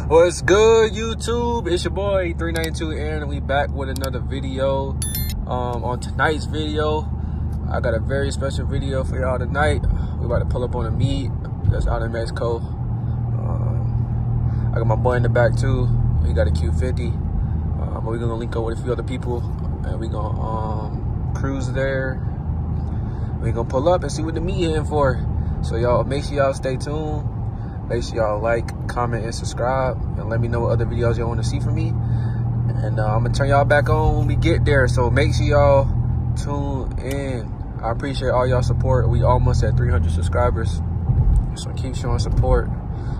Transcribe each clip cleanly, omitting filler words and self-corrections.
What's good, YouTube? It's your boy 392 Aaron, and we back with another video. On tonight's video, I got a very special video for y'all tonight. We about to pull up on a meet that's out in Mexico. I got my boy in the back too. He got a Q50. But we're gonna link up with a few other people, and we gonna cruise there. We gonna pull up and see what the meet in for. So y'all, make sure y'all stay tuned. Make sure y'all like, comment, and subscribe, and let me know what other videos y'all want to see from me. And I'm gonna turn y'all back on when we get there. So make sure y'all tune in. I appreciate all y'all support. We almost at 300 subscribers, so keep showing support.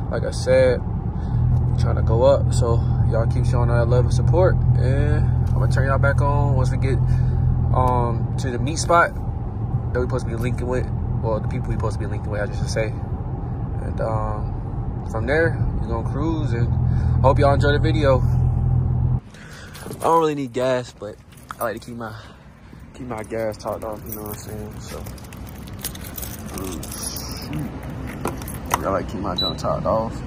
Like I said, I'm trying to go up, so y'all keep showing all that love and support. And I'm gonna turn y'all back on once we get to the meet spot that we supposed to be linking with. Well, the people we supposed to be linking with, I just should say. And from there, we're gonna cruise, and I hope y'all enjoy the video. I don't really need gas, but I like to keep my gas topped off, you know what I'm saying? So I like to keep my junk topped off.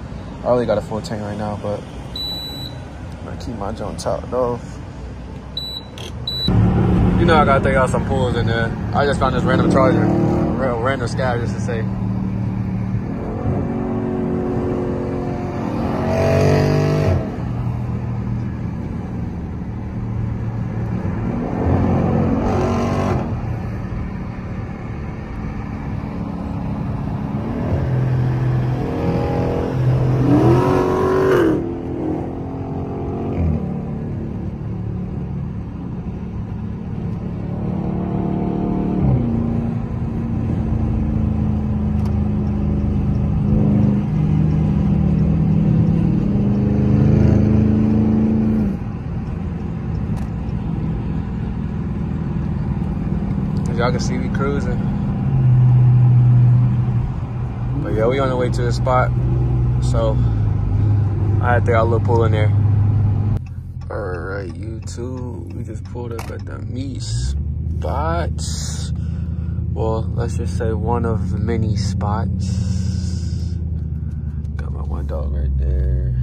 I only got a full tank right now, but I'm gonna keep my junk topped off. You know I gotta take out some pulls in there. I just found this random charger, random scab, just to say. Y'all can see we cruising. But yeah, we on the way to the spot. So I had to take a little pull in there. Alright, YouTube. We just pulled up at the meet spot. Well, let's just say one of the many spots. Got my one dog right there.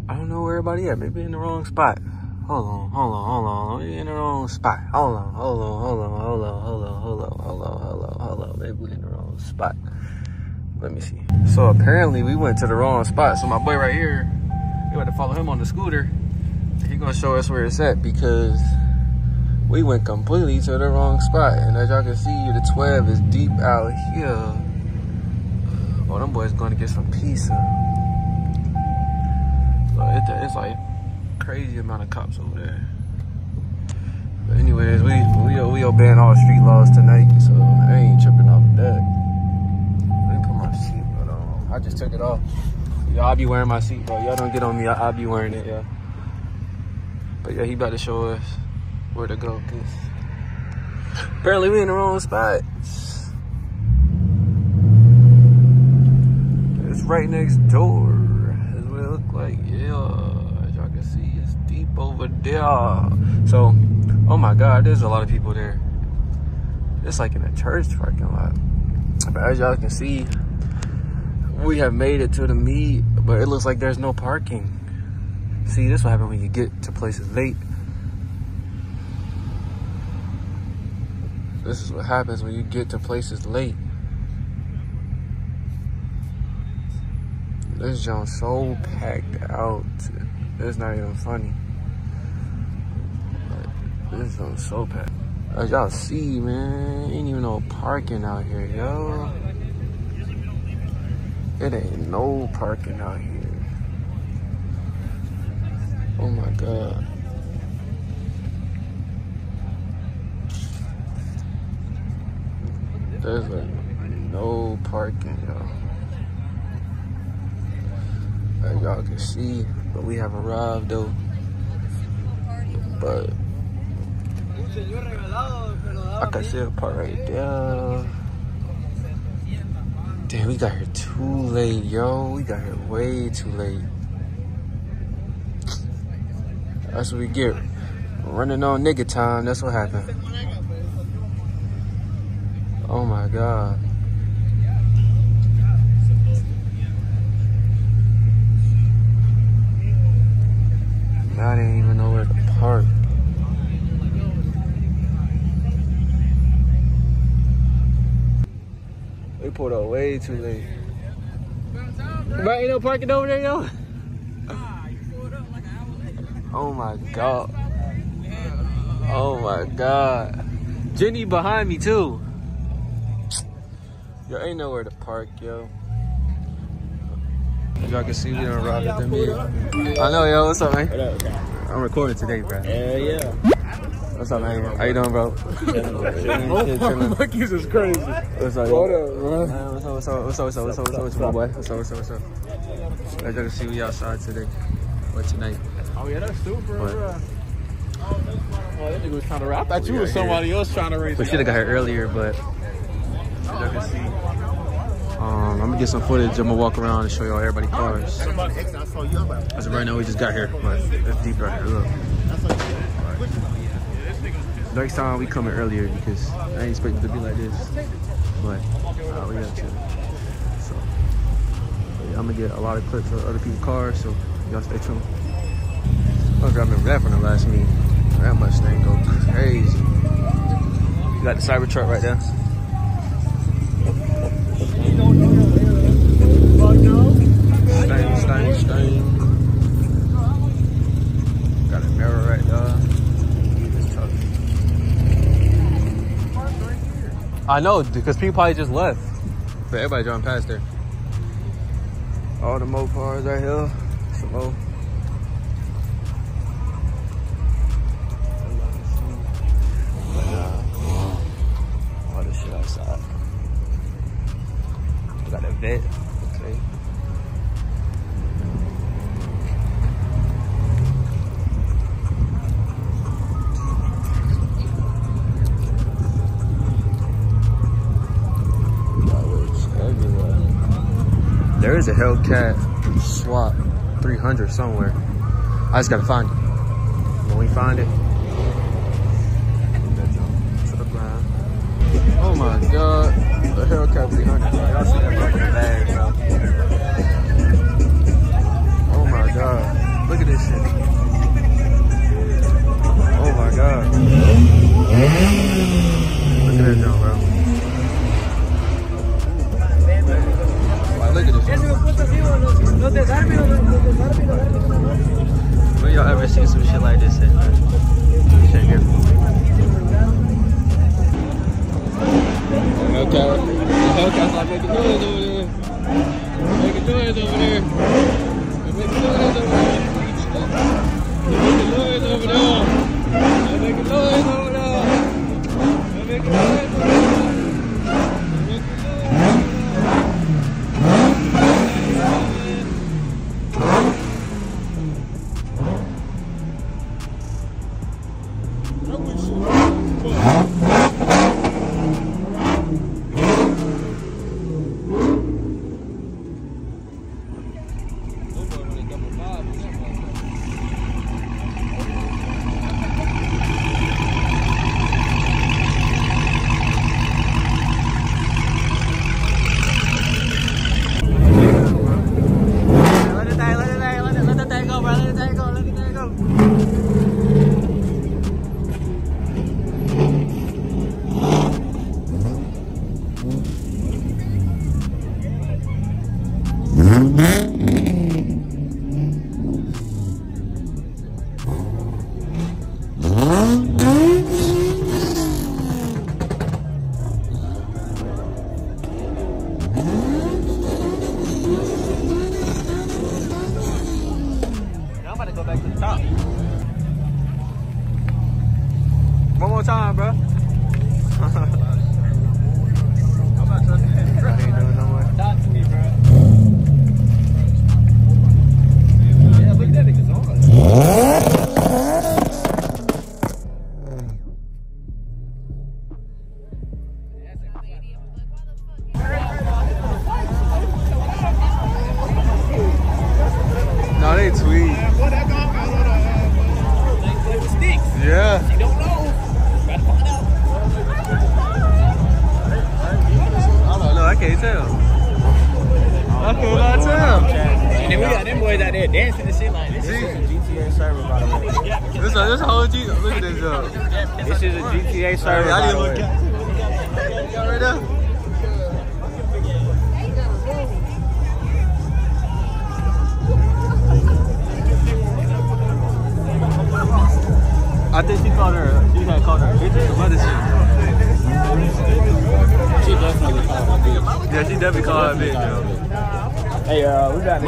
I don't know where everybody at. Maybe in the wrong spot. Hold on. We're in the wrong spot. Hold on. Maybe we're in the wrong spot. Let me see. So apparently we went to the wrong spot. So my boy right here, we had to follow him on the scooter. He's gonna show us where it's at, because we went completely to the wrong spot. And as y'all can see, the 12 is deep out here. Oh, them boys gonna get some pizza. So it's like crazy amount of cops over there. But anyways, we obeying all street laws tonight, so I ain't tripping off that. Let me put my seatbelt on. I just took it off. Y'all, I be wearing my seatbelt. Y'all don't get on me, I'll be wearing it, yeah. But yeah, he about to show us where to go, cause apparently we in the wrong spot. It's right next door. That's what it look like, yeah. See, it's deep over there. So, oh my God, there's a lot of people there. It's like in a church parking lot. But as y'all can see, we have made it to the meet, but it looks like there's no parking. See, this will happen when you get to places late. This is what happens when you get to places late. This joint's so packed out. It's not even funny. This is so packed. As y'all see, man, ain't even no parking out here, yo. It ain't no parking out here. Oh my God. There's like no parking, yo. As y'all can see, but we have arrived though. But I can see a part right there. Damn, we got here too late, yo. We got here way too late. That's what we get. Running on nigga time, that's what happened. Oh my God. too late. Bro, ain't no parking over there, yo. Oh my god. Oh my god. Jenny behind me too. Yo, ain't nowhere to park, yo. As y'all can see, we done arrived at the meeting. I know, yo. What's up, man? What up, I'm recording today, bro. Yeah. What's up, man? How you doing, bro? Monkeys is crazy. What's up, What up, bro? What's up, my boy? What's up? As y'all can see, we outside today. Or tonight. Oh, yeah, that's super, bro. Oh, that nigga was trying to rap. I thought you was somebody else trying to race. We should have got here earlier, but as y'all can see, I'm gonna get some footage. I'm gonna walk around and show y'all everybody's cars. As of right now, we just got here, but it's deep right here. Look. Next time we coming earlier because I ain't expecting it to be like this, but we got to. So yeah, I'm gonna get a lot of clips of other people's cars, so y'all stay tuned. I remember that from the last meeting. That Mustang go crazy. You got the Cybertruck right there. Stain. Got a mirror right there. I know, because people probably just left. But everybody driving past there. All the Mo cars right here. Some Mo. All this shit outside. We got a vet. Okay. There is a Hellcat SWAT 300 somewhere. I just gotta find it. When we find it, to the ground. Oh my god, the Hellcat 300. Y'all see that fucking bag, bro. Oh my god, look at this shit. Oh my god. Look at this jump, bro. Look at this. When y'all ever seen some shit like this? Shit here. Hellcat's like making noise over there. Making noise over there. Making noise over there. Making noise over there. Making noise over there. Making noise over there. One more time, bro. I'm not trusting you, bro. Ain't doing no more. Talk to me, bro. Yeah, look at that nigga's on. No, they tweet. Yeah. She don't know. Gotta find out. I don't know. I can't tell. I cannot tell. And then we got them boys out there dancing and shit like this. This is a GTA server, by the way. This a whole G. Look at this, yo. This is a GTA server. I didn't look at it right there. Yeah, she definitely called her bitch, yo. Hey, we got it.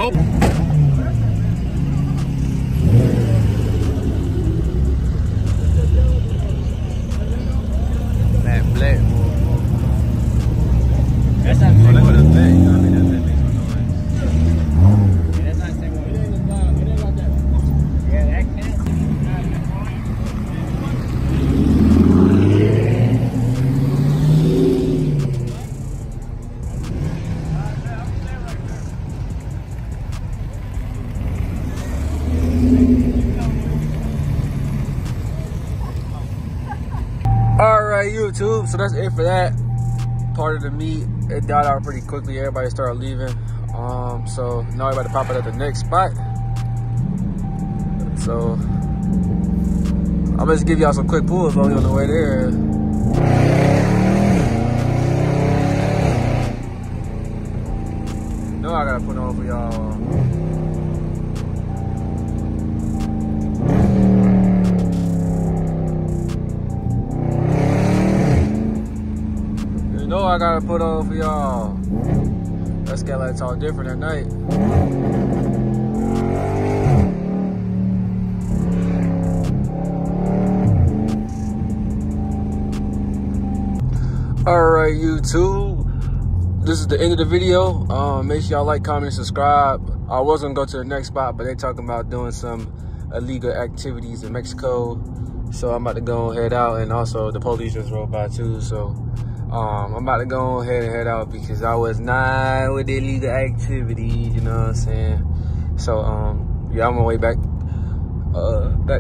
That black. That's not Oh, that's what it's black. You know what I mean? That makes some noise. That's not the same one. It ain't like that. Yeah, that can't. Alright, YouTube, so that's it for that part of the meet. It died out pretty quickly. Everybody started leaving. So now everybody pop it at the next spot. So I'm gonna just give y'all some quick pulls while we on the way there. No, I gotta put on for y'all. No, I gotta put on for y'all. That skylight's all different at night. Alright, YouTube. This is the end of the video. Make sure y'all like, comment, and subscribe. I was gonna go to the next spot, but they talking about doing some illegal activities in Mexico. So I'm about to go and head out, and also the police just rode by too, so I'm about to go ahead and head out because I was not with the illegal activities, you know what I'm saying? So, yeah, I'm on my way back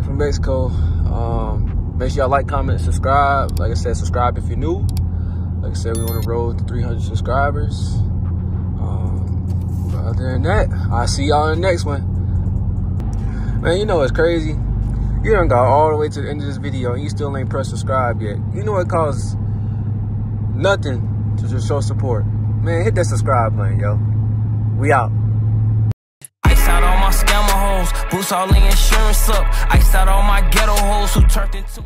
from Mexico. Make sure y'all like, comment, and subscribe. Like I said, subscribe if you're new. Like I said, we on the road to 300 subscribers. But other than that, I'll see y'all in the next one. Man, you know what's crazy? You done got all the way to the end of this video and you still ain't pressed subscribe yet. You know it costs nothing to just show support. Man, hit that subscribe button, yo. We out. Ice out all my scammer hoes, boost all the insurance up. Ice out all my ghetto hoes who turned into